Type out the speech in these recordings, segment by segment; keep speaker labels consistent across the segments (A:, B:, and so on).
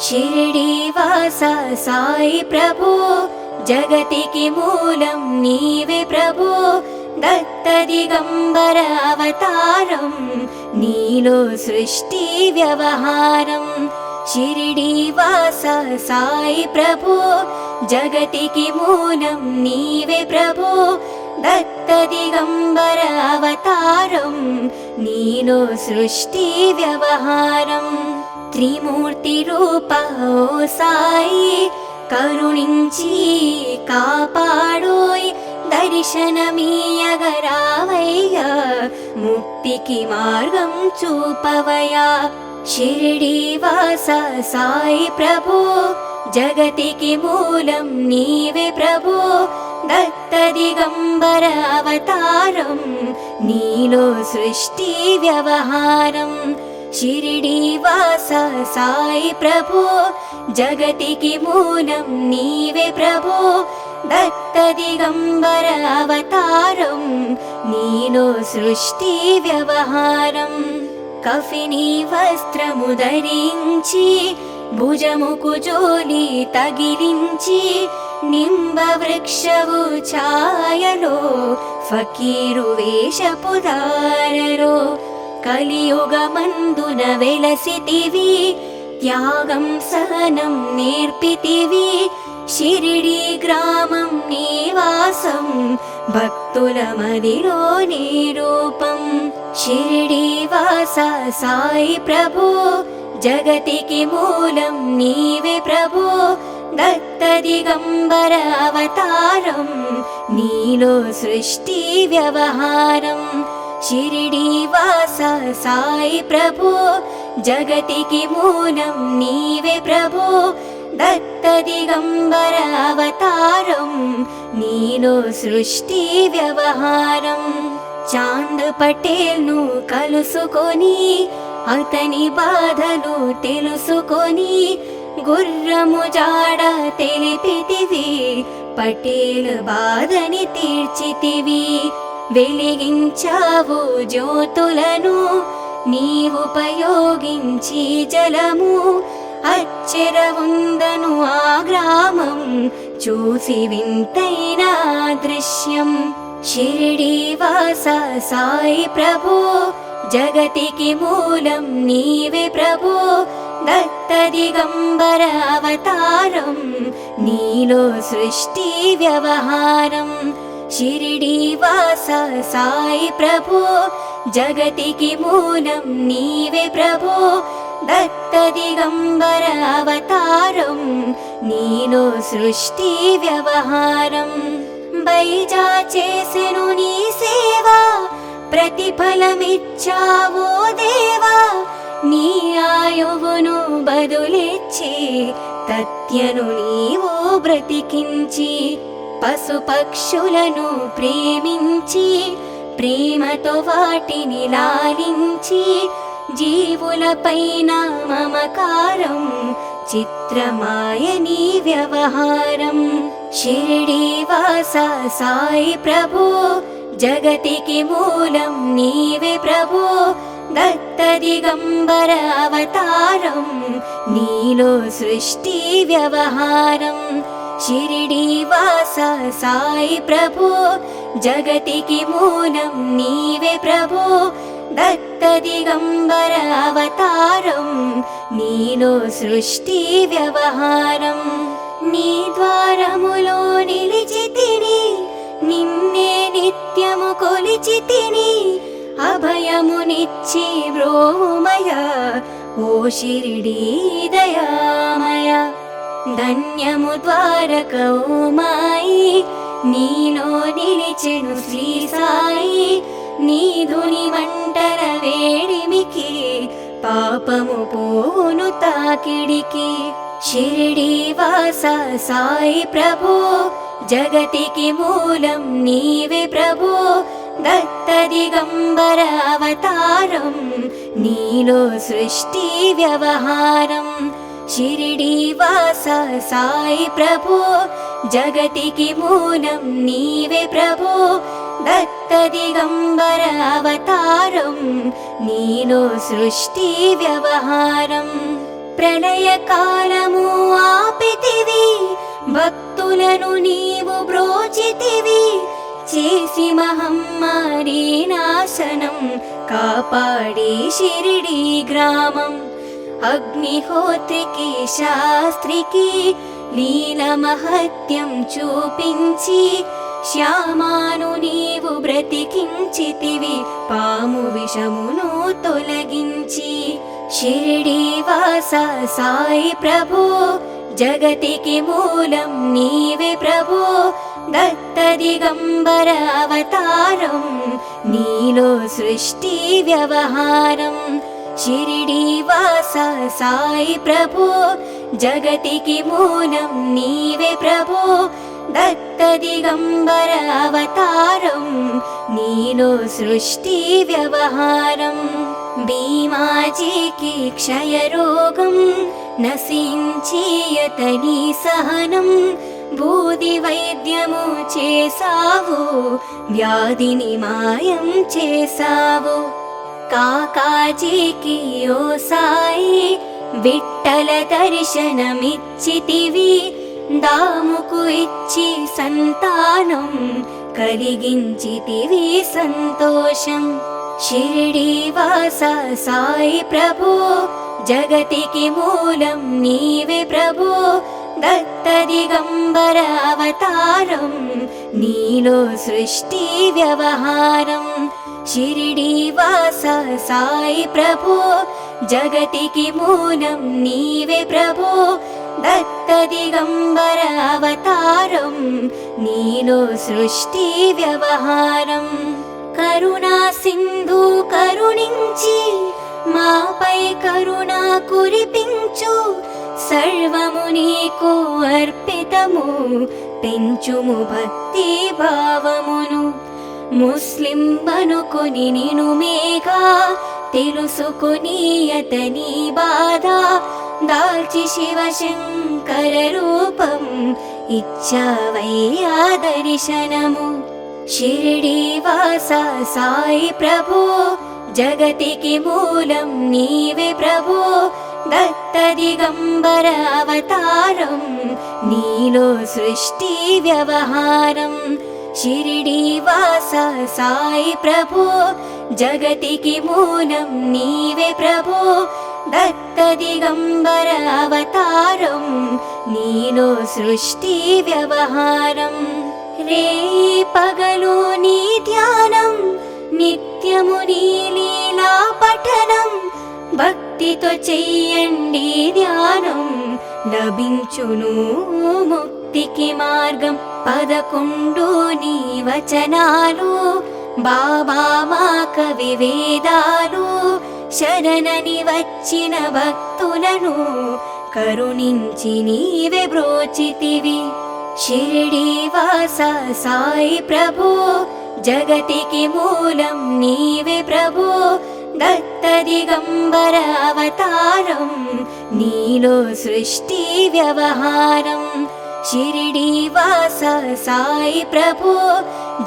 A: शिरडीवासा साई प्रभो जगतिकी मूलं नीवे प्रभो दत्त दिगंबर अवतारं नीलो सृष्टि व्यवहारं शिरडीवासा साई प्रभो जगतिकी मूलं नीवे प्रभो दत्त दिगंबर अवतारं नीलो सृष्टि व्यवहारं त्रिमूर्ति रूपा ओ साई करुणिंची कापाडोय दर्शनमीयगरावయ్య मुक्तिकी मार्गं चूपवया शिरडीवासा साई प्रभो जगतिकी मूलं नीवे प्रभो दत्त दिगंबर अवतारं नीलो सृष्टि व्यवहारं शिरडीवासा साई प्रभो जगतिकी मूलं नीवे प्रभो दत्त दिगंबर अवतारं नीलो सृष्टि व्यवहारं कफिनी वस्त्रमु धరించి भुजमुकु जोली तगिलिंచి निंब वृक्षवु ఛాయలో ఫకీరు వేషపు దారలో కలియుగమందున వెలసితివి త్యాగం సహనం నేర్పితివి షిరిడి గ్రామం నివాసం భక్తుల మదిలో నీ రూపం షిరిడీవాసా సాయి ప్రభో జగతికి మూలం నీవే ప్రభో దత్త దిగంబర అవతారం నీలో సృష్టి వ్యవహారం शिरडीवासा साई प्रभो जगतिकी मूलं नीवे प्रभो दत्त दिगंबर अवतारं नीलो सृष्टि व्यवहारं चांद पटेल नु कलुसुकोनी अतनी बाधलु तेलुसुकोनी गुर्रमु जाड तेलिपितिवी पटेल बाधनि तीर्चितिवी వెలిగించావు జ్యోతులను నీవుపయోగించి జలము అచ్చెరవుందను ఆ గ్రామం చూసి వింతైన దృశ్యం షిరడీవాసా సాయి ప్రభో జగతికి మూలం నీవే ప్రభో దత్త దిగంబర అవతారం నీలో సృష్టి వ్యవహారం शिरडीवासा साई प्रभो जगतिकी मूलं नीवे प्रभो दत्त दिगंबर अवतारं नीलो सृष्टि व्यवहारं बैजा చేసెను నీ సేవా ప్రతిఫలమిచ్చావో దేవా నీ ఆయువును బదులిచ్చి తత్యను నీవో బ్రతికించి పశుపక్షులను ప్రేమించి ప్రేమతో వాటిని లాలించి జీవులపైన మమకారం చిత్రమాయ నీ వ్యవహారం షిరడీవాసా సాయి ప్రభో జగతికి మూలం నీవే ప్రభో దత్త దిగంబర అవతారం నీలో సృష్టి వ్యవహారం शिरडीवासा साई प्रभो जगतिकी मूलं नीवे प्रभो दत्त दिगंबर अवतारं नीलो सृष्टि व्यवहारं नी ద్వారములో నిలిచితిని నిన్నే నిత్యము కొలిచితిని అభయమునిచ్చి బ్రోమయ ఓ షిరిడీ దయామయ ధన్యము ద్వారక ఓ మాయి నీలో నిలిచెను శ్రీ సాయి నీధుని మంటల వేడిమికి పాపము పోవును తాకిడికి షిరడీవాసా సాయి ప్రభో జగతికి మూలం నీవే ప్రభో దత్త దిగంబర అవతారం నీలో సృష్టి వ్యవహారం शिरडीवासा साई प्रभो जगतिकी मूलं नीवे प्रभो दत्त दिगंबर अवतारं नीलो सृष्टि व्यवहारं ప్రళయకాలము ఆపితివి, భక్తులను నీవు బ్రోచితివి. చేసి మహమ్మారి నాశనం కాపాడి షిరిడి గ్రామం. అగ్నిహోత్రికి శాస్త్రికి లీల మహత్యం చూపించి, శ్యామాను నీవు బ్రతికించితివి, పాము విషమును తొలగించి. షిరిడి వాస సాయి ప్రభో, జగతికి మూలం నీవే ప్రభో. దత్త దిగంబర అవతారం, నీలో సృష్టి వ్యవహారం. షిరిడి వాస సాయి ప్రభో, జగతికి మూలం నీవే ప్రభో. దత్త దిగంబర అవతారం, నీలో సృష్టి వ్యవహారం. భీమాజీకి క్షయరోగం నశించి అతని సహనం, బూది వైద్యము చేసావు, వ్యాధిని మాయం చేసావు. కాకాజీకి ఓ సాయి విఠ్ఠల దర్శనమిచ్చితివి, దాముకు ఇచ్చి సంతానం కలిగించితివి సంతోషం. షిరిడి వాస సాయి ప్రభో, జగతికి మూలం నీవే ప్రభో. దత్త దిగంబర అవతారం, నీలో సృష్టి వ్యవహారం. షిరిడి వాస సాయి ప్రభో, జగతికి మూలం నీవే ప్రభో. దత్త దిగంబర అవతారం, నీలో సృష్టి వ్యవహారం. కరుణా సింధు కరుణించి, మాపై కరుణ కురిపించు. సర్వము నీకు అర్పితము, పెంచుము భక్తి భావమును. ముస్లిం అనుకొని నిను మేఘా, తెలుసుకొని అతని బాధ. దాల్చి శివశంకర రూపం, ఇచ్చావయ్యా దర్శనము. షిరిడి వాస సాయి ప్రభో, జగతికి మూలం నీవే ప్రభో. దత్త దిగంబర అవతారం, నీలో సృష్టి వ్యవహారం. షిరిడి వాస సాయి ప్రభో, జగతికి మూలం నీవే ప్రభో. దత్త దిగంబర అవతారం, నీలో సృష్టి వ్యవహారం. రే పగలు నీ ధ్యానం, నిత్యము నీ లీలా పఠనం. భక్తితో చెయ్యండి ధ్యానం, లభించును ముక్తికి మార్గం. 11 నీ వచనాలు, బాబా మా కవి వేదాలు. శరణని వచ్చిన భక్తులను కరుణించి నీవే బ్రోచితివి. షిరిడి వాస సాయి ప్రభో, జగతికి మూలం నీవే ప్రభో. దత్త దిగంబర అవతారం, నీలో సృష్టి వ్యవహారం. షిరిడి వాస సాయి ప్రభో,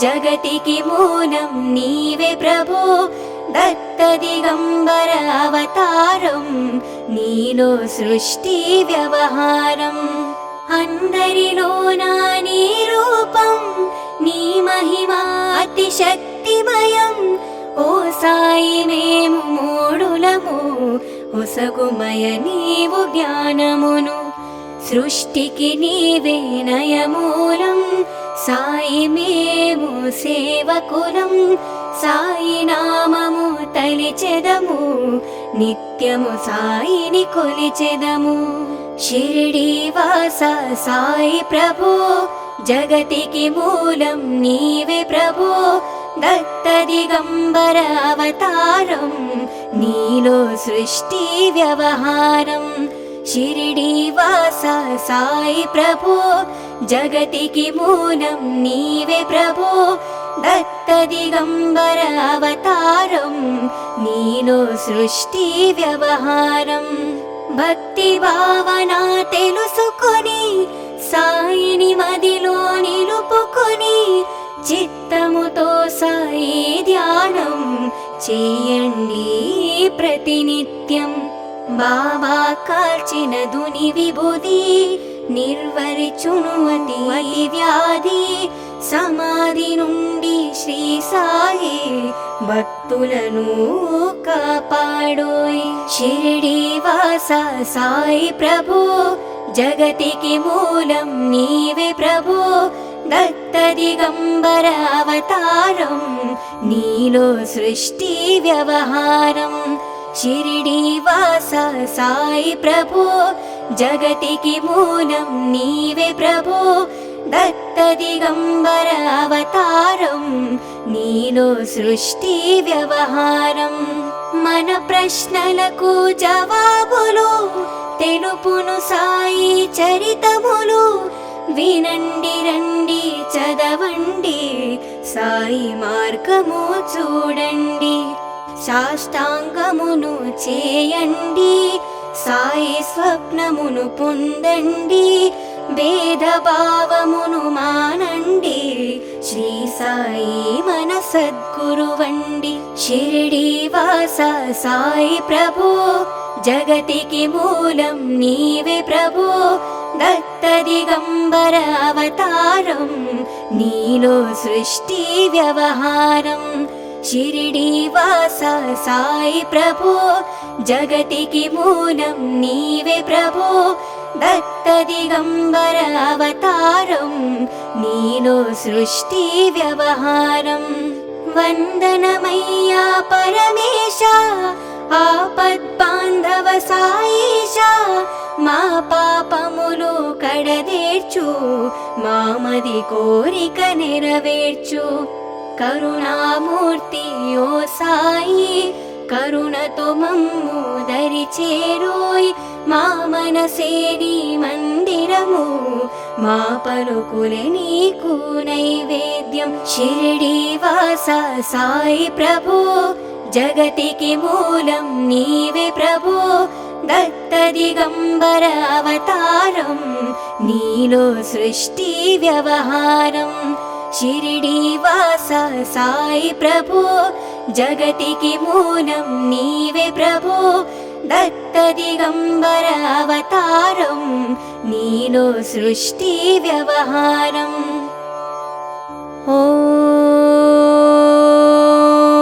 A: జగతికి మూలం నీవే ప్రభో. దత్త దిగంబర అవతారం, నీలో సృష్టి వ్యవహారం. అందరిలోనా నీ రూపం, నీ మహిమ అతి శక్తిమయం. ఓ సాయి మేము మూడులము, ఒసగుమయ నీవు జ్ఞానమును. సృష్టికి నీవే నయమూలం, సాయి మేము సేవకులం. సాయి నామము తలిచెదము, నిత్యము సాయిని కొలిచెదము. షిరిడి వాస సాయి ప్రభో, జగతికి మూలం నీవే ప్రభో. దత్త దిగంబర అవతారం, నీలో సృష్టి వ్యవహారం. షిరిడి వాస సాయి ప్రభో, జగతికి మూలం నీవే ప్రభో. దత్త దిగంబర అవతారం, నీలో సృష్టి వ్యవహారం. భక్తి భావన తెలుసుకొని, సాయిని మదిలో నిలుపుకొని. చిత్తముతో సాయి ధ్యానం చేయండి ప్రతినిత్యం. బాబా కాల్చిన దుని విభూది నిర్వరిచును అతి వ్యాధి సమాధి నుండి శ్రీ సాయి భక్తులను కాపాడోయ్ షిరిడి వాస సాయి ప్రభు జగతికి మూలం నీవే ప్రభు దత్త దిగంబర అవతారం నీలో సృష్టి వ్యవహారం షిరిడి వాస సాయి ప్రభు జగతికి మూలం నీవే ప్రభు దత్త దిగంబర అవతారం నీలో సృష్టి వ్యవహారం మన ప్రశ్నలకు జవాబులు తెలుపును సాయి చరితములు వినండి రండి చదవండి సాయి మార్గము చూడండి సాష్టాంగమును చేయండి సాయి స్వప్నమును పొందండి భేదభావమును మానండి శ్రీ సాయి మన సద్గురువండి షిరిడి వాస సాయి ప్రభు జగతికి మూలం నీవే ప్రభు దత్త దిగంబర అవతారం నీలో సృష్టి వ్యవహారం షిరిడి వాస సాయి ప్రభు జగతికి మూలం నీవే ప్రభు దత్త దిగంబర అవతారం నీలో సృష్టి వ్యవహారం వందనమయ్యా పరమేశ ఆపద్బాంధవ సాయిష మా పాపములు కడదేర్చు మామది కోరిక నెరవేర్చు కరుణామూర్తి ఓ సాయి కరుణతో మమ్ము దరి చేరోయ్ మా మనసే నీ మందిరము మా పలుకులే నీకు నైవేద్యం షిరిడి వాస సాయి ప్రభు జగతికి మూలం నీవే ప్రభు దత్త దిగంబర అవతారం నీలో సృష్టి వ్యవహారం షిరిడి వాస సాయి ప్రభు జగతికి మూలం నీవే ప్రభు దత్త దిగంబర అవతారం నీలో సృష్టి వ్యవహారం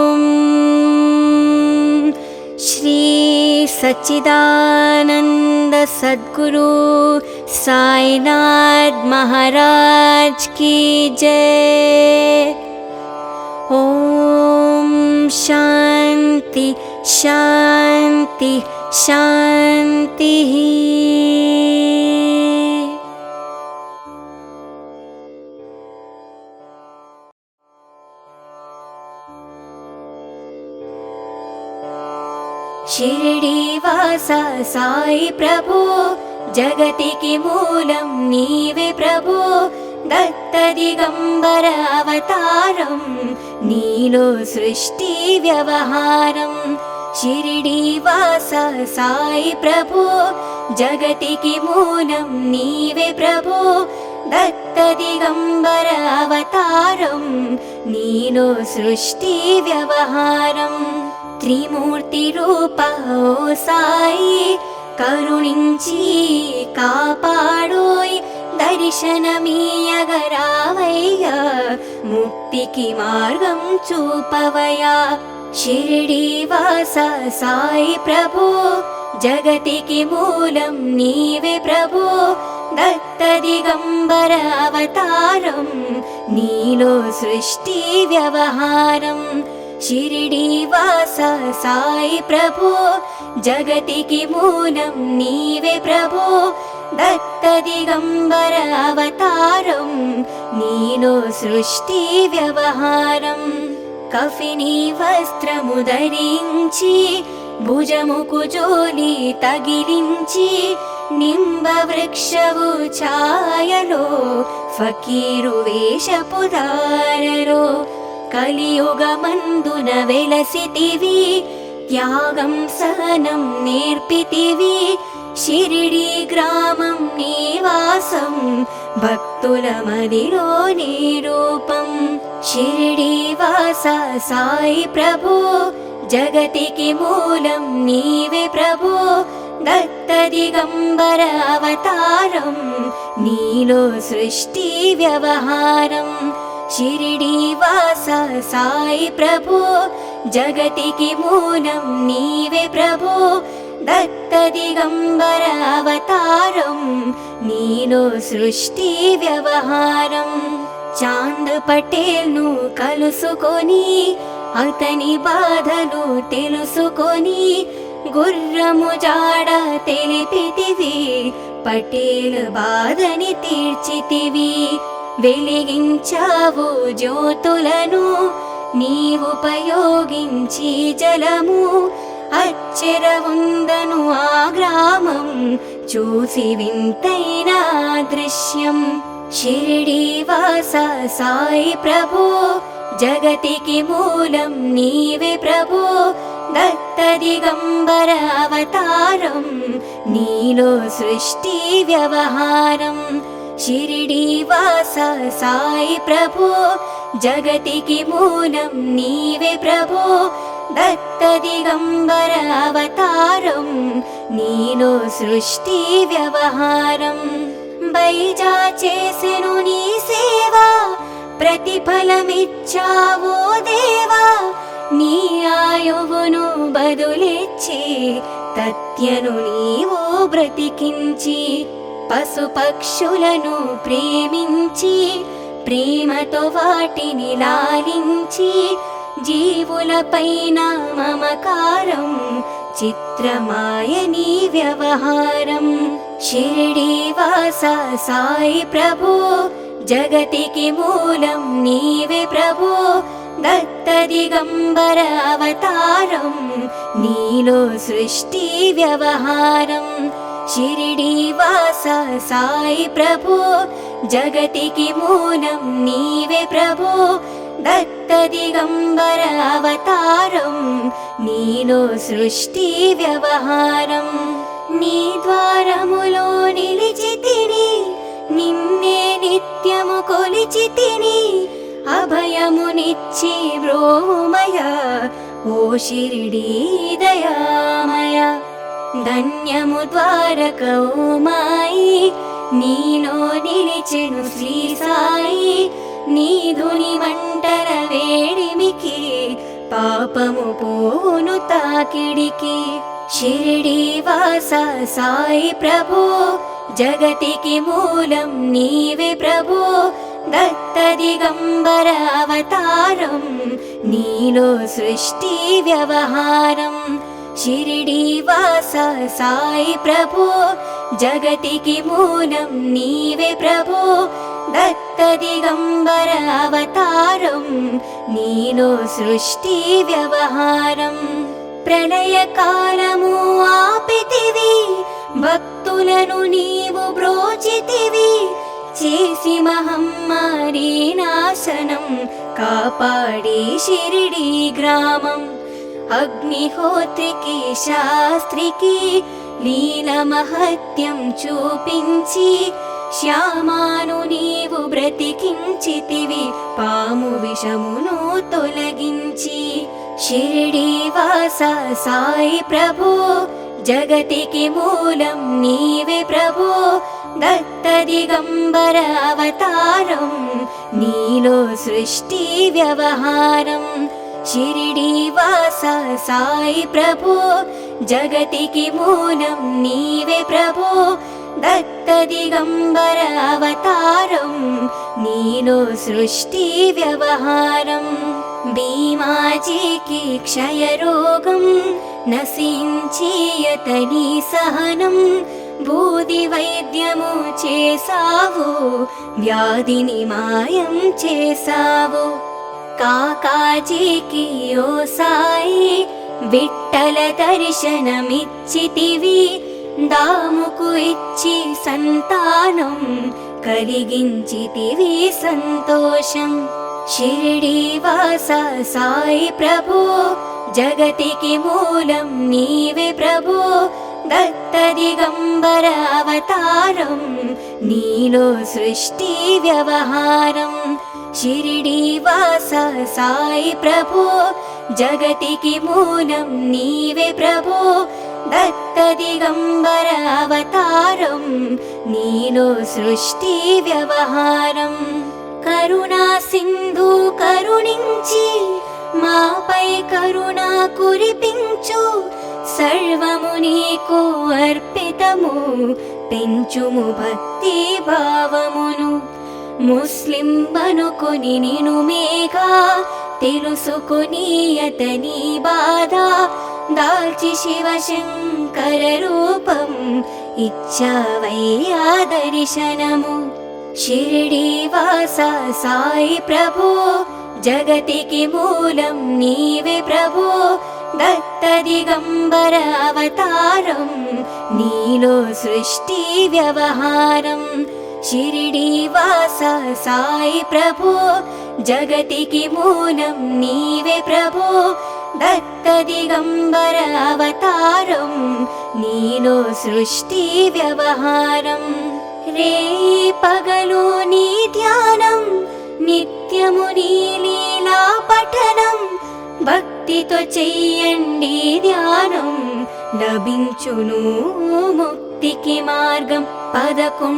A: ఓం శ్రీ सच्चिदानंद सद्गुरु साईनाथ महाराज की जय। ओम शांति शांति शांति। షిరిడి వాస సాయి ప్రభు జగతికి మూలం నీవే ప్రభు దత్త దిగంబర అవతారం నీలో సృష్టి వ్యవహారం షిరిడి వాస సాయి ప్రభు జగతికి మూలం నీవే ప్రభు దత్త దిగంబర అవతారం నీలో సృష్టి వ్యవహారం త్రిమూర్తి రూప ఓ సాయి కరుణించి కాపాడోయ్ దర్శనమీయగరావయ్యా ముక్తికి మార్గం చూపవయ్యా షిరిడి వాస సాయి ప్రభు జగతికి మూలం నీవే ప్రభు దత్త దిగంబర అవతారం నీలో సృష్టి వ్యవహారం షిరిడి వాస సాయి ప్రభు జగతికి మూలం నీవే ప్రభు దత్త దిగంబర అవతారం నీలో సృష్టి వ్యవహారం కఫిని వస్త్రము ధరించి భుజముకు జోలి తగిలించి నింబ వృక్షవు ఛాయలో ఫకీరు వేషపు ధారలో కలియుగమందున వెలసితివి త్యాగం సహనం నేర్పితివి షిరిడి గ్రామం నివాసం భక్తుల మదిలో నీ రూపం షిరిడి వాస సాయి ప్రభు జగతికి మూలం నీవే ప్రభో దత్త దిగంబర అవతారం నీలో సృష్టి వ్యవహారం షిరిడి వాస సాయి ప్రభో జగతికి మూలం నీవే ప్రభో దత్త దిగంబర అవతారం నీలో సృష్టి వ్యవహారం చాంద్ పటేల్ ను కలుసుకొని అతని బాధలు తెలుసుకొని గుర్రము జాడ తెలిపితివి పటేల్ బాధని తీర్చితివి వెలిగించావు జ్యోతులను నీవుపయోగించి జలము అచ్చెర ఉందను ఆ గ్రామం చూసి వింతైన దృశ్యం షిరిడి వాస సాయి ప్రభో జగతికి మూలం నీవే ప్రభో దత్త దిగంబర అవతారం నీలో సృష్టి వ్యవహారం షిరిడి వాస సాయి ప్రభో జగతికి మూలం నీవే ప్రభో దత్త దిగంబర అవతారం నీలో సృష్టి వ్యవహారం బైజా చేసెను నీ సేవ ప్రతిఫలమిచ్చావో దేవా నీ ఆయువును బదులిచ్చి తత్యను నీవో బ్రతికించి పశుపక్షులను ప్రేమించి ప్రేమతో వాటిని లాలించి జీవులపైన మమకారం చిత్రమాయ నీ వ్యవహారం షిరిడి వాస సాయి ప్రభో జగతికి మూలం నీవే ప్రభో దత్త దిగంబర అవతారం నీలో సృష్టి వ్యవహారం షిరిడి వాస సాయి ప్రభో జగతికి మూలం నీవే ప్రభో దత్త దిగంబర అవతారం నీలో సృష్టి వ్యవహారం నీ ద్వారములో నిలిచితిని నిన్నే నిత్యము కొలిచితిని అభయమునిచ్చి బ్రోమయ ఓ షిరిడి దయామయ ధన్యము ద్వారక ఓ మాయి నీలో నిలిచెను శ్రీ సాయి నీధుని మంటర వేడిమికి పాపము పోను తాకిడికి షిరిడి వాస సాయి ప్రభో జగతికి మూలం నీవే ప్రభో దత్త దిగంబర అవతారం నీలో సృష్టి వ్యవహారం షిరిడి వాస సాయి ప్రభో జగతికి మూలం నీవే ప్రభో దత్త దిగంబర అవతారం నీలో సృష్టి వ్యవహారం ప్రళయ కాలము ఆపితివి భక్తులను నీవు బ్రోచితివి చేసి మహమ్మారి నాశనం కాపాడి షిరిడి గ్రామం అగ్నిహోత్రికి శాస్త్రికి లీల మహత్యం చూపించి శ్యామాను నీవు బ్రతికించితివి పాము విషమును తొలగించి షిరిడి వాస సాయి ప్రభో జగతికి మూలం నీవే ప్రభో దత్త దిగంబర అవతారం నీలో సృష్టి వ్యవహారం షిరిడి వాస సాయి ప్రభో జగతికి మూలం నీవే ప్రభో దత్త దిగంబర అవతారం నీలో సృష్టి వ్యవహారం భీమాజీకి క్షయరోగం నశించి అతని సహనం బూది వైద్యము చేసావు వ్యాధిని మాయం చేసావు కాకాజీకి ఓ సాయి విఠ్ఠల దర్శనమిచ్చితివి దాముకు ఇచ్చి సంతానం కలిగించితివి సంతోషం షిరిడి వాస సాయి ప్రభో జగతికి మూలం నీవే ప్రభో దత్త దిగంబర అవతారం నీలో సృష్టి వ్యవహారం షిరిడి వాస సాయి ప్రభో జగతికి మూలం నీవే ప్రభో దత్త దిగంబర అవతారం నీలో సృష్టి వ్యవహారం కరుణా సింధు కరుణించి మాపై కరుణ కురిపించు సర్వము నీకు అర్పితము పెంచుము భక్తి భావమును ముస్లిం అనుకొని నిను మేఘా తెలుసుకొని అతని బాధ దాల్చి శివశంకర రూపం ఇచ్చావయ్యా దర్శనము షిరిడి వాస సాయి ప్రభో జగతికి మూలం నీవే ప్రభో దత్త దిగంబర అవతారం నీలో సృష్టి వ్యవహారం షిరిడి వాస సాయి ప్రభో జగతికి మూలం నీవే ప్రభో దత్త దిగంబర అవతారం నీలో సృష్టి వ్యవహారం రే పగలు నీ ధ్యానం నిత్యము నీ లీలా పఠనం భక్తితో చెయ్యండి ధ్యానం లభించును ముక్తికి మార్గం 11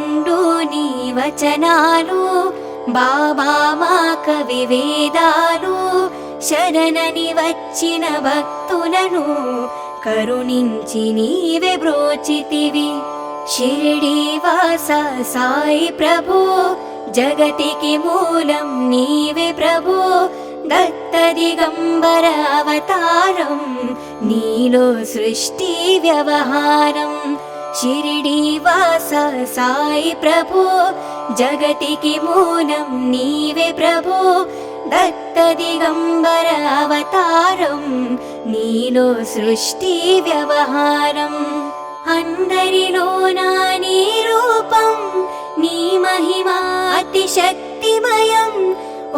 A: నీ వచనాలు బాబా మా కవి వేదాలు శరణని వచ్చిన భక్తులను కరుణించి నీవే బ్రోచితివి షిరిడి వాస సాయి ప్రభో జగతికి మూలం నీవే ప్రభో దత్త దిగంబర అవతారం నీలో సృష్టి వ్యవహారం షిరిడి వాస సాయి ప్రభో జగతికి మూలం నీవే ప్రభో దత్త దిగంబర అవతారం నీలో సృష్టి వ్యవహారం అందరిలోనా నీ రూపం నీ మహిమా అతి శక్తిమయం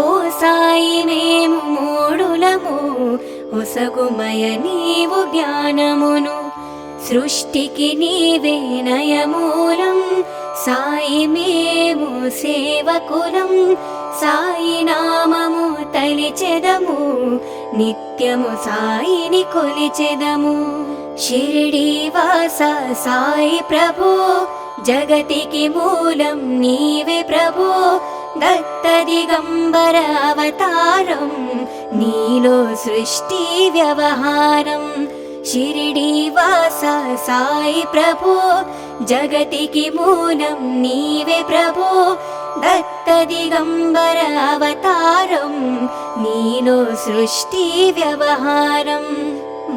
A: ఓ సాయి మేము మూడులము ఒసగుమయ నీవు జ్ఞానమును సృష్టికి నీవే నయమూలం సాయి మేము సేవకులం సాయి నామము తలిచెదము నిత్యము సాయిని కొలిచెదము షిరిడి వాస సాయి ప్రభో జగతికి మూలం నీవే ప్రభో దత్త దిగంబర అవతారం నీలో సృష్టి వ్యవహారం షిరిడి వాస సాయి ప్రభో జగతికి మూలం నీవే ప్రభో దత్త దిగంబర అవతారం నీలో సృష్టి వ్యవహారం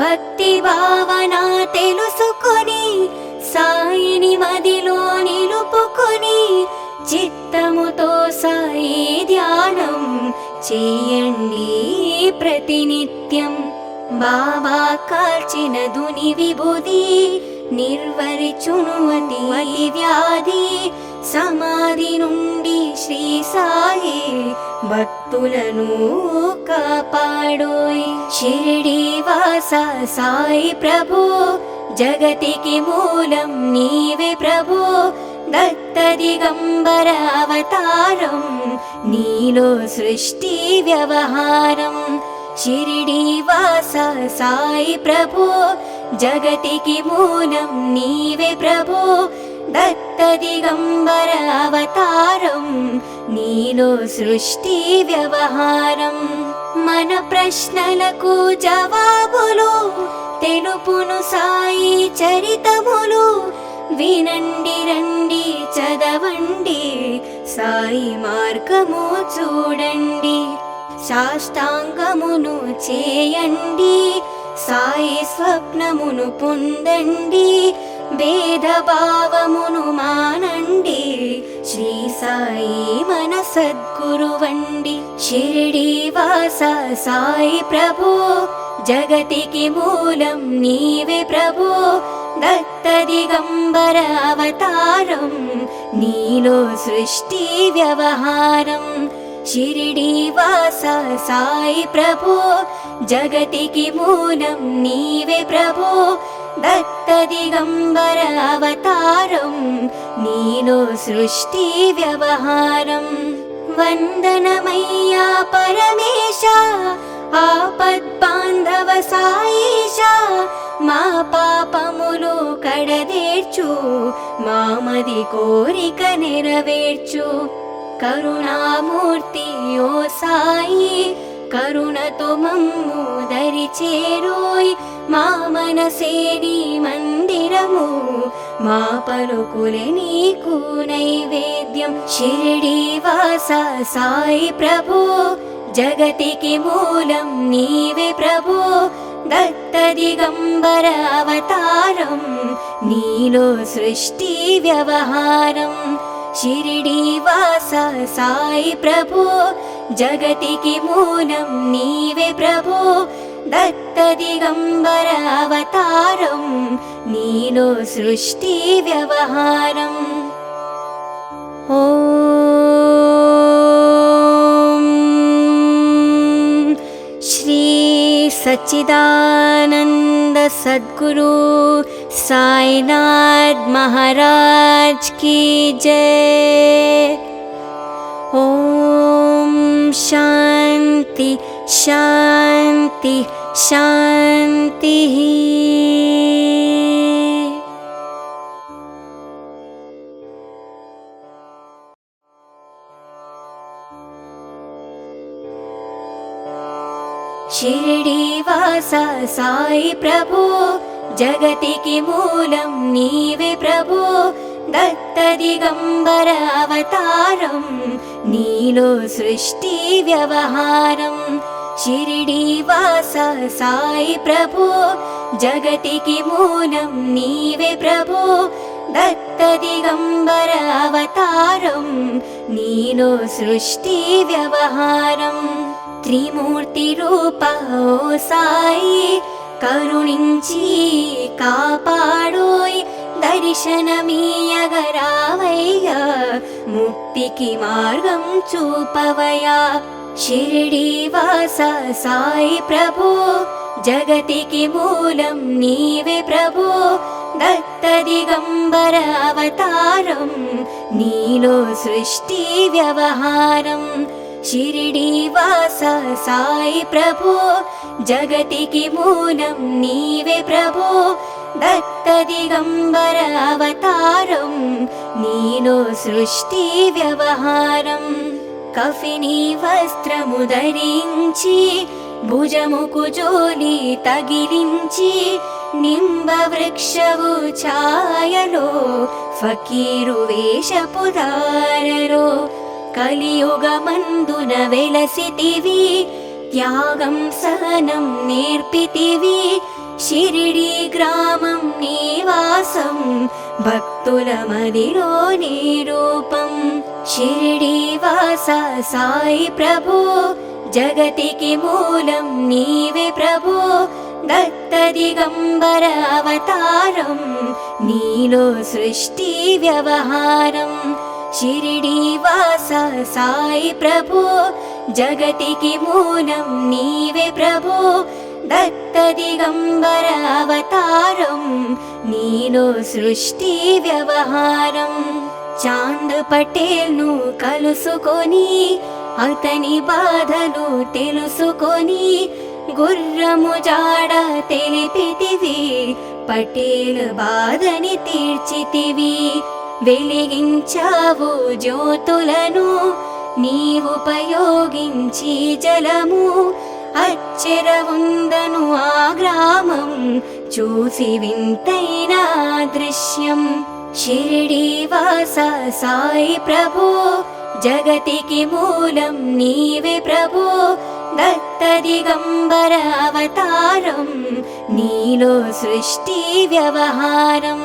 A: భక్తి భావన తెలుసుకొని సాయిని మదిలో నిలుపుకొని చిత్తముతో సాయి ధ్యానం చేయండి ప్రతినిత్యం బాబా కాల్చిన దుని విభూది నిర్వరిచును అతి వ్యాధి సమాధి నుండి శ్రీ సాయి భక్తులను కాపాడోయ్ షిరిడి వాస సాయి ప్రభో జగతికి మూలం నీవే ప్రభో దత్త దిగంబర అవతారం నీలో సృష్టి వ్యవహారం షిరిడి వాస సాయి ప్రభో జగతికి మూలం నీవే ప్రభో దత్త దిగంబర అవతారం నీలో సృష్టి వ్యవహారం మన ప్రశ్నలకు జవాబులు తెలుపును సాయి చరితములు వినండి రండి చదవండి సాయి మార్గము చూడండి సాష్టాంగమును చేయండి సాయి స్వప్నమును పొందండి భేదభావమును మానండి శ్రీ సాయి మన సద్గురువండి షిరిడి వాస సాయి ప్రభో జగతికి మూలం నీవే ప్రభో దత్త దిగంబర అవతారం నీలో సృష్టి వ్యవహారం షిరిడి వాస సాయి ప్రభో జగతికి మూలం నీవే ప్రభో దత్త దిగంబర అవతారం నీలో సృష్టి వ్యవహారం వందనమయ్యా పరమేశ ఆపద్బాంధవ సాయిషా మా పాపములు కడదేర్చు, మామది కోరిక నెరవేర్చు. కరుణామూర్తి ఓ సాయి, కరుణతో మమ్ము దరి చేరోయ్. మా మనసే నీ మందిరము, మా పలుకులే నీకు నైవేద్యం. షిరిడి వాస సాయి ప్రభు, జగతికి మూలం నీవే ప్రభు. దత్త దిగంబర అవతారం, నీలో సృష్టి వ్యవహారం. షిరిడి వాస సాయి ప్రభు, జగతికి మూలం నీవే ప్రభు. దత్త దిగంబర అవతారం, నీలో సృష్టి వ్యవహారం. ఓం శ్రీ सच्चिदानंद सद्गुरु साईनाथ महाराज की जय। ओम शांति शांति शांति। షిరిడి వాస సాయి ప్రభు, జగతికి మూలం నీవే ప్రభు. దత్త దిగంబర అవతారం, నీలో సృష్టి వ్యవహారం. షిరిడి వాస సాయి ప్రభు, జగతికి మూలం నీవే ప్రభు. దత్త దిగంబర అవతారం, నీలో సృష్టి వ్యవహారం. త్రిమూర్తి రూప ఓ సాయి, కరుణించి కాపాడోయ్. దర్శనమీయగరావయ్యా, ముక్తికి మార్గం చూపవయ్యా. షిరిడి వాస సాయి ప్రభు, జగతికి మూలం నీవే ప్రభు. దత్త దిగంబర అవతారం, నీలో సృష్టి వ్యవహారం. షిరిడి వాస సాయి ప్రభు, జగతికి మూలం నీవే ప్రభు. దత్త దిగంబర అవతారం, నీలో సృష్టి వ్యవహారం. కఫిని వస్త్రము ధరించి, భుజముకు జోలి తగిలించి, నింబ వృక్షవు ఛాయలో ఫకీరు వేషపు ధారలో. కలియుగమందున వెలసితివి, త్యాగం సహనం నేర్పితివి. షిరిడి గ్రామం నివాసం, భక్తుల మదిలో నీ రూపం. షిరిడి వాస సాయి ప్రభు, జగతికి మూలం నీవే ప్రభు. దత్త దిగంబర అవతారం, నీలో సృష్టి వ్యవహారం. షిరిడి వాస సాయి ప్రభు, జగతికి మూలం నీవే ప్రభు. దత్త దిగంబర అవతారం, నీలో సృష్టి వ్యవహారం. చాంద్ పటేల్ ను కలుసుకొని, అతని బాధలు తెలుసుకొని, గుర్రము జాడ తెలిపితివి. పటేల్ బాధని తీర్చితివి, వెలిగించావు జ్యోతులను నీవుపయోగించి జలము. అచ్చెర ఉందను ఆ గ్రామం, చూసి వింతైన దృశ్యం. షిరిడి వాస సాయి ప్రభు, జగతికి మూలం నీవే ప్రభు. దత్త దిగంబర అవతారం, నీలో సృష్టి వ్యవహారం.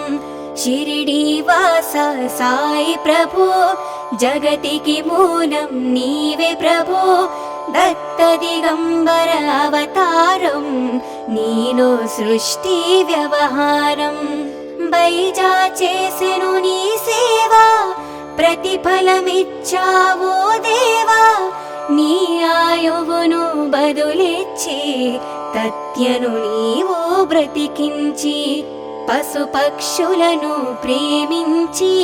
A: షిరిడి వాస సాయి ప్రభు, జగతికి మూలం నీవే ప్రభు. దత్త దిగంబర అవతారం, నీలో సృష్టి వ్యవహారం. బైజా చేసెను నీ సేవ, ప్రతిఫలమిచ్చావో దేవా. నీ ఆయువును బదులిచ్చి, తత్యను నీవు బ్రతికించి. పశుపక్షులను ప్రేమించి,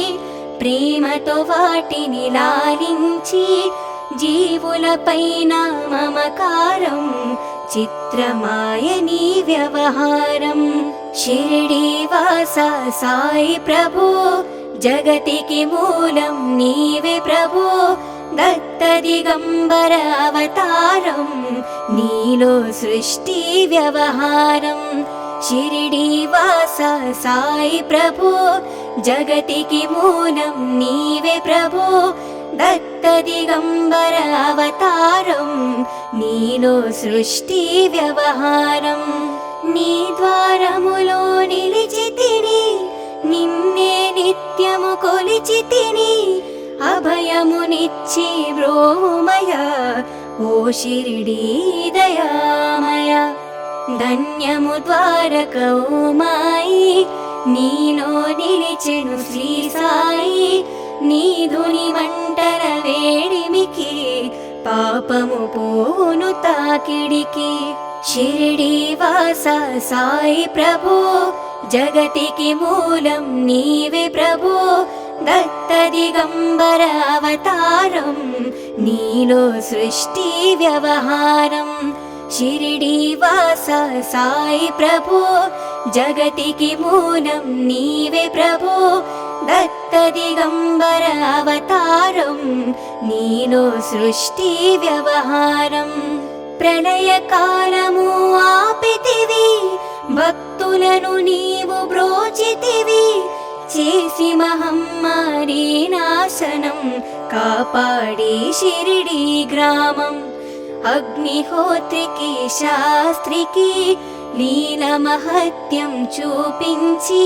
A: ప్రేమతో వాటిని లాలించి. జీవులపైన మమకారం విచిత్రమాయ నీ వ్యవహారం. షిరిడీవాస సాయి ప్రభో జగతికి మూలం నీవే ప్రభో, దత్త దిగంబర అవతారం నీలో సృష్టి వ్యవహారం. షిరిడీవాస సాయి ప్రభో జగతికి మూలం నీవే ప్రభో, దత్త దిగంబర అవతారం నీలో సృష్టి వ్యవహారం. నీ ద్వారములో నిలిచితిని, నిన్నే నిత్యము కొలిచితిని, అభయమునిచ్చి బ్రోమయ ఓ షిరిడీ దయామయ. ధన్యము ద్వారక ఓ మాయి, నీలో నిలిచెను శ్రీ సాయి. నీధుని మంటల వేడిమికి పాపము పోవును తాకిడికి. షిరిడీవాస సాయి ప్రభో జగతికి మూలం నీవే ప్రభో, దత్త దిగంబర అవతారం నీలో సృష్టి వ్యవహారం. షిరిడీవాస సాయి ప్రభో జగతికి మూలం నీవే ప్రభో, దత్త దిగంబర అవతారం నీలో సృష్టి వ్యవహారం. ప్రళయ కాలము ఆపితివి, భక్తులను నీవు బ్రోచితివి, చేసి మహమ్మారి నాశనం కాపాడి షిరిడీ గ్రామం. అగ్నిహోత్రికి శాస్త్రికి లీల మహత్యం చూపించి,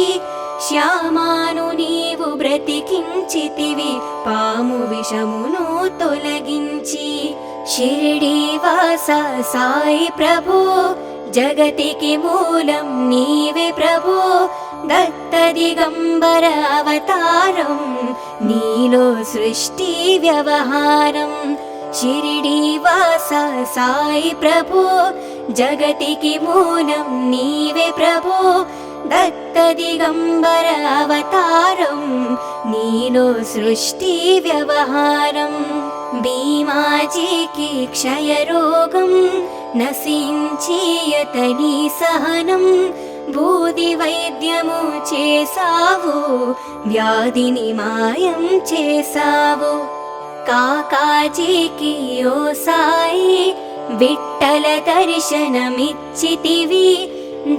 A: శ్యామాను నీవు బ్రతికించితివి, పాము విషమును తొలగించి. షిరిడీవాస సాయి ప్రభో జగతికి మూలం నీవే ప్రభో, దత్త దిగంబర అవతారం నీలో సృష్టి వ్యవహారం. షిరిడీవాస సాయి ప్రభో జగతికి మూలం నీవే ప్రభో, దత్త దిగంబర అవతారం నీలో సృష్టి వ్యవహారం. భీమాజీకి క్షయరోగం నశించి అతని సహనం, బూది వైద్యము చేసావు, వ్యాధిని మాయం చేసావు. కాకాజీకి ఓ సాయి విఠ్ఠల దర్శనమిచ్చితివి,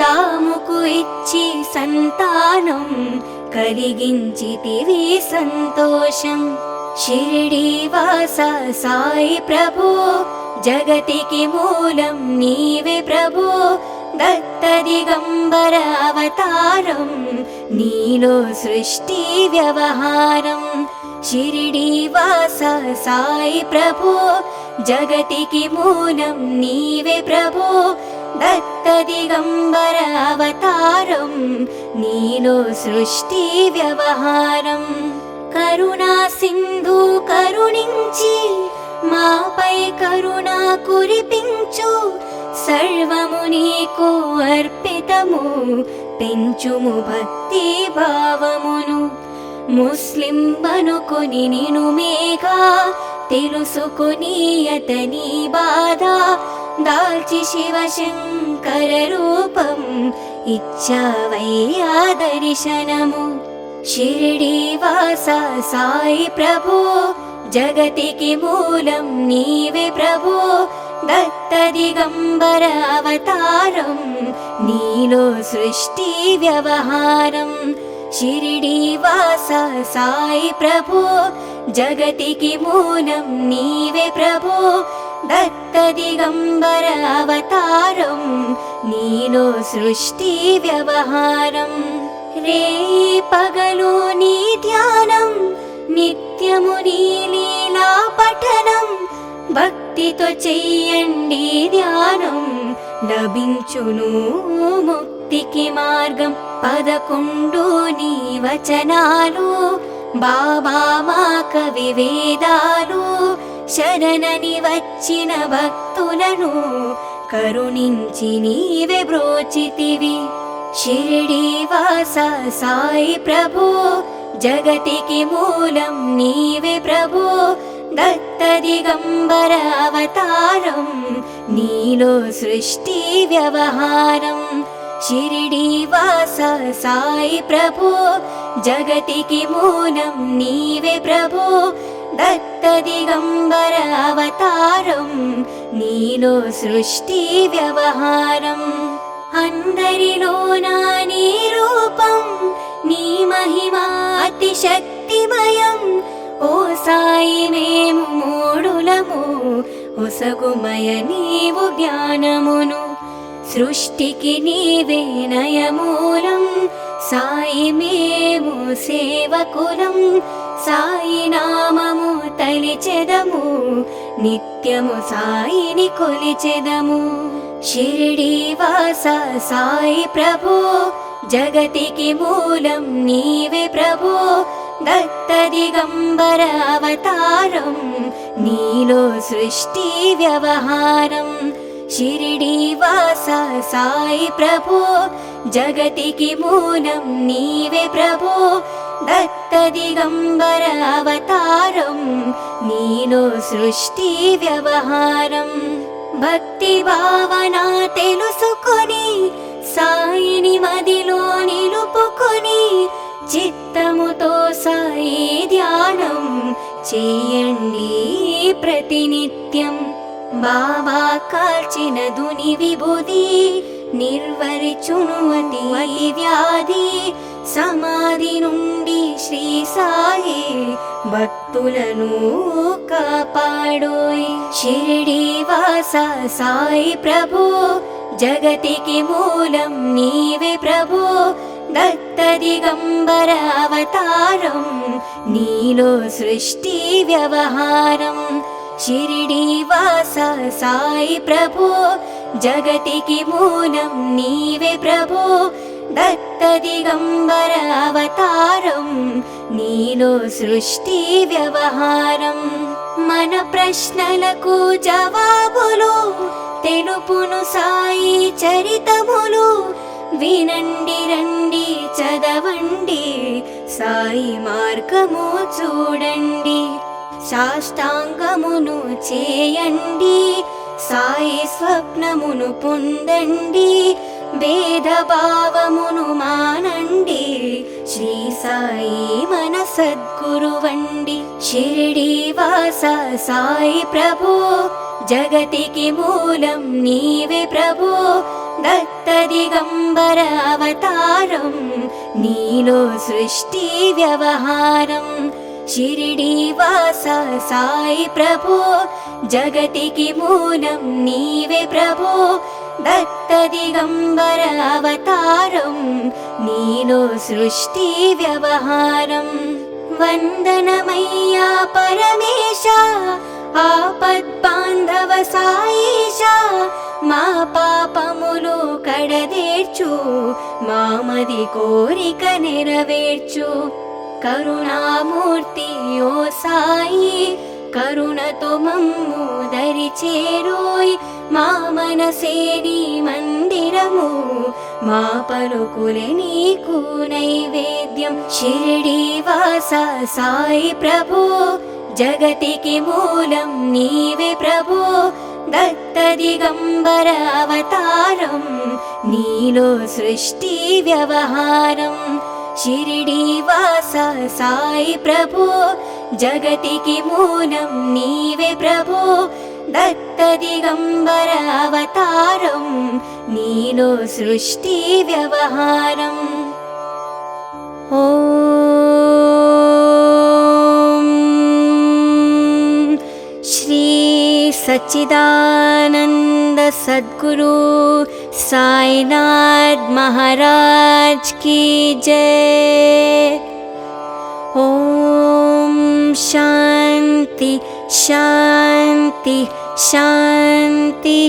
A: దాముకు ఇచ్చి సంతానం కలిగించితివి సంతోషం. షిరిడీవాస సాయి ప్రభో జగతికి మూలం నీవే ప్రభో, దత్త దిగంబర అవతారం నీలో సృష్టి వ్యవహారం. షిరిడీవాస సాయి ప్రభో జగతికి మూలం నీవే ప్రభో, దత్త దిగంబర అవతారం నీలో సృష్టి వ్యవహారం. కరుణా సింధు కరుణించి మాపై కరుణ కురిపించు, సర్వము నీకు అర్పితము, పెంచుము భక్తి భావమును. ముస్లిం అనుకొని నిను మేఘా తెలుసుకొని అతని బాధ, దాల్చి శివశంకర రూపం ఇచ్చావయ్యా దర్శనము. షిరిడీవాస సాయి ప్రభో జగతికి మూలం నీవే ప్రభో, దత్త దిగంబర అవతారం నీలో సృష్టి వ్యవహారం. షిరిడీవాస సాయి ప్రభో జగతికి మూలం నీవే ప్రభో, దత్త దిగంబర అవతారం నీలో సృష్టి వ్యవహారం. రే పగలు నీ ధ్యానం, నిత్యము నీ లీలా పఠనం, భక్తితో చెయ్యండి ధ్యానం, లభించును ముక్తికి మార్గం. 11 నీ వచనాలు బాబా మా కవి వేదాలు, శరణని వచ్చిన భక్తులను కరుణించి నీవే బ్రోచితివి. షిరిడీవాస సాయి ప్రభో జగతికి మూలం నీవే ప్రభో, దత్త దిగంబర అవతారం నీలో సృష్టి వ్యవహారం షిరిడి వాస సాయి ప్రభు జగతికి మూలం నీవే ప్రభు దత్త దిగంబర అవతారం నీలో సృష్టి వ్యవహారం అందరిలోనా నీ రూపం నీ మహిమ అతి శక్తిమయం ఓ సాయి మేము మూడులము ఒసగుమయ నీవు జ్ఞానమును సృష్టికి నీవే నయమూలం సాయి మేము సేవకులం సాయి నామము తలిచెదము నిత్యము సాయిని కొలిచెదము షిరిడి వాస సాయి ప్రభు జగతికి మూలం నీవే ప్రభు దత్త దిగంబర అవతారం నీలో సృష్టి వ్యవహారం షిరిడి వాస సాయి ప్రభు జగతికి మూలం నీవే ప్రభు దత్త దిగంబర అవతారం నీలో సృష్టి వ్యవహారం భక్తి భావన తెలుసుకొని సాయిని మదిలో నిలుపుకొని చిత్తముతో సాయి ధ్యానం చేయండి ప్రతినిత్యం బాబా కాల్చిన దుని విభూది నిర్వరిచును అతి వ్యాధి సమాధి నుండి శ్రీ సాయి భక్తులను కాపాడోయ్ షిరిడి వాస సాయి ప్రభు జగతికి మూలం నీవే ప్రభు దత్త దిగంబర అవతారం నీలో సృష్టి వ్యవహారం షిరిడి వాస సాయి ప్రభు జగతికి మూలం నీవే ప్రభు దత్త దిగంబర అవతారం నీలో సృష్టి వ్యవహారం మన ప్రశ్నలకు జవాబులు తెలుపును సాయి చరితములు వినండి రండి చదవండి సాయి మార్గము చూడండి సాష్టాంగమును చేయండి సాయి స్వప్నమును పొందండి భేదభావమును మానండి శ్రీ సాయి మన సద్గురువండి షిరిడి వాస సాయి ప్రభు జగతికి మూలం నీవే ప్రభు దత్త దిగంబర అవతారం నీలో సృష్టి వ్యవహారం షిరిడి వాస సాయి ప్రభు జగతికి మూలం నీవే ప్రభు దత్త దిగంబర అవతారం నీలో సృష్టి వ్యవహారం వందనమయ్యా పరమేశ ఆపద్బాంధవ సాయిష మా పాపములు కడదేర్చు మామది కోరిక నెరవేర్చు కరుణామూర్తి ఓ సాయి కరుణతో మమ్ము దరి చేరోయ్ మా మనసే నీ మందిరము మా పలుకులే నీకు నైవేద్యం షిరిడి వాస సాయి ప్రభు జగతికి మూలం నీవే ప్రభు దత్త దిగంబర అవతారం నీలో సృష్టి వ్యవహారం షిరిడి వాస సాయి ప్రభు జగతికి మూలం నీవే ప్రభు దత్త దిగంబర అవతారం నీలో సృష్టి వ్యవహారం ఓం శ్రీ सच्चिदानंद सद्गुरु साईनाथ महाराज की जय। ओम शांति शांति शांति।